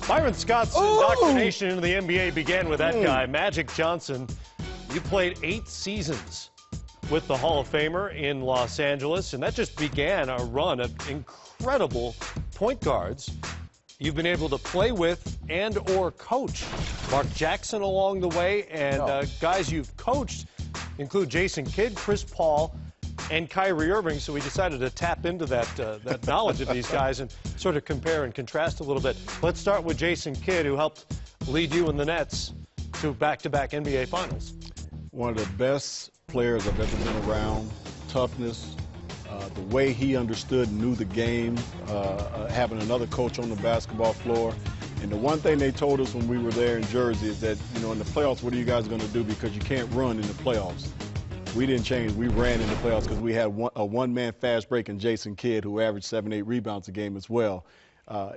Byron Scott's indoctrination into the NBA began with that guy, Magic Johnson. You played 8 seasons with the Hall of Famer in Los Angeles, and that just began a run of incredible point guards you've been able to play with and or coach. Mark Jackson along the way, and guys you've coached include Jason Kidd, Chris Paul, and Kyrie Irving. So we decided to tap into that knowledge of these guys and sort of compare and contrast a little bit. Let's start with Jason Kidd, who helped lead you and the Nets to back-to-back NBA Finals. One of the best players I've ever been around. Toughness, the way he understood and knew the game, having another coach on the basketball floor. And the one thing they told us when we were there in Jersey is that, you know, in the playoffs, what are you guys going to do? Because you can't run in the playoffs. We didn't change. We ran in the playoffs because we had a one-man fast break in Jason Kidd, who averaged 7-8 rebounds a game as well.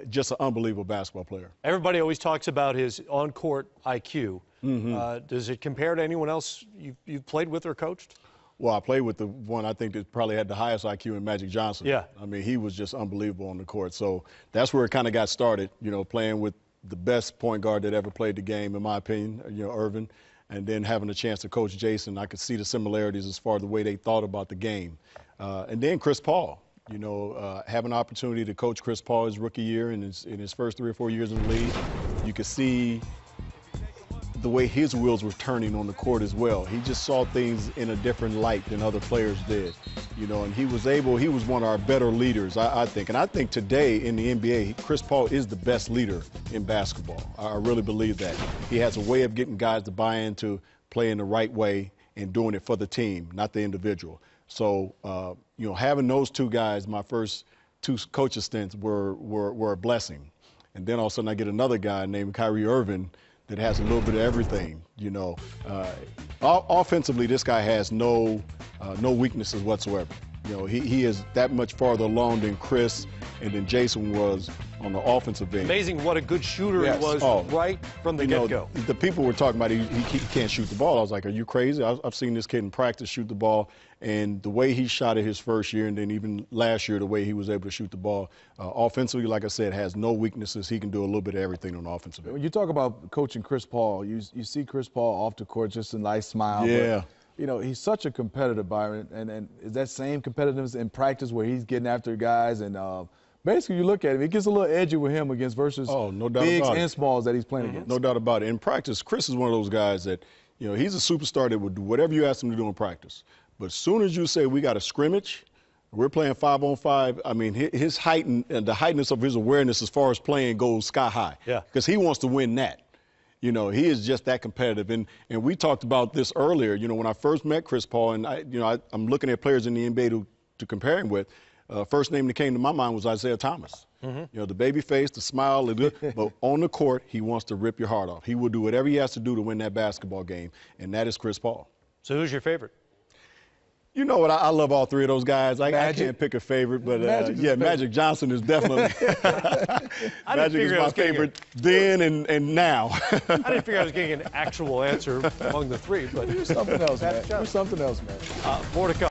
Just an unbelievable basketball player. Everybody always talks about his on-court IQ. Does it compare to anyone else you've played with or coached? Well, I played with the one I think that probably had the highest IQ in Magic Johnson. Yeah. I mean, he was just unbelievable on the court. So that's where it kind of got started, you know, playing with the best point guard that ever played the game, in my opinion, you know, Irvin. And then having a chance to coach Jason, I could see the similarities as far as the way they thought about the game. And then Chris Paul, you know, having an opportunity to coach Chris Paul his rookie year in his first 3 or 4 years in the league, you could see the way his wheels were turning on the court as well. He just saw things in a different light than other players did, you know, and he was one of our better leaders, I think. And I think today in the NBA, Chris Paul is the best leader in basketball. I really believe that. He has a way of getting guys to buy into playing the right way and doing it for the team, not the individual. So, you know, having those two guys, my first 2 coaching stints were a blessing. And then all of a sudden I get another guy named Kyrie Irving that has a little bit of everything, you know. Offensively, this guy has no weaknesses whatsoever. You know, he is that much farther along than Chris and then Jason was on the offensive end. Amazing what a good shooter he was right from the get-go. The people were talking about he can't shoot the ball. I was like, are you crazy? I've seen this kid in practice shoot the ball, and the way he shot it his first year and then even last year, the way he was able to shoot the ball. Offensively, like I said, has no weaknesses. He can do a little bit of everything on the offensive end. When you talk about coaching Chris Paul, you see Chris Paul off the court, just a nice smile. Yeah. But, you know, he's such a competitor, Byron, and is that same competitiveness in practice where he's getting after guys and basically, you look at him, it gets a little edgy with him versus no doubt bigs about and it. smalls that he's playing against. No doubt about it. In practice, Chris is one of those guys that, you know, he's a superstar that would do whatever you ask him to do in practice. But as soon as you say we got a scrimmage, we're playing 5-on-5, I mean, his height and the heightness of his awareness as far as playing goes sky high. Yeah. Because he wants to win that. You know, he is just that competitive. And we talked about this earlier, you know, when I first met Chris Paul, and I'm looking at players in the NBA to compare him with. First name that came to my mind was Isaiah Thomas. You know, the baby face, the smile, but on the court, he wants to rip your heart off. He will do whatever he has to do to win that basketball game, and that is Chris Paul. So who's your favorite? You know what? I love all 3 of those guys. I can't pick a favorite, but Magic Johnson is definitely. Magic is my favorite then and now. I didn't figure I was getting an actual answer among the 3, but you're something else, man. You're something else, man. More to come.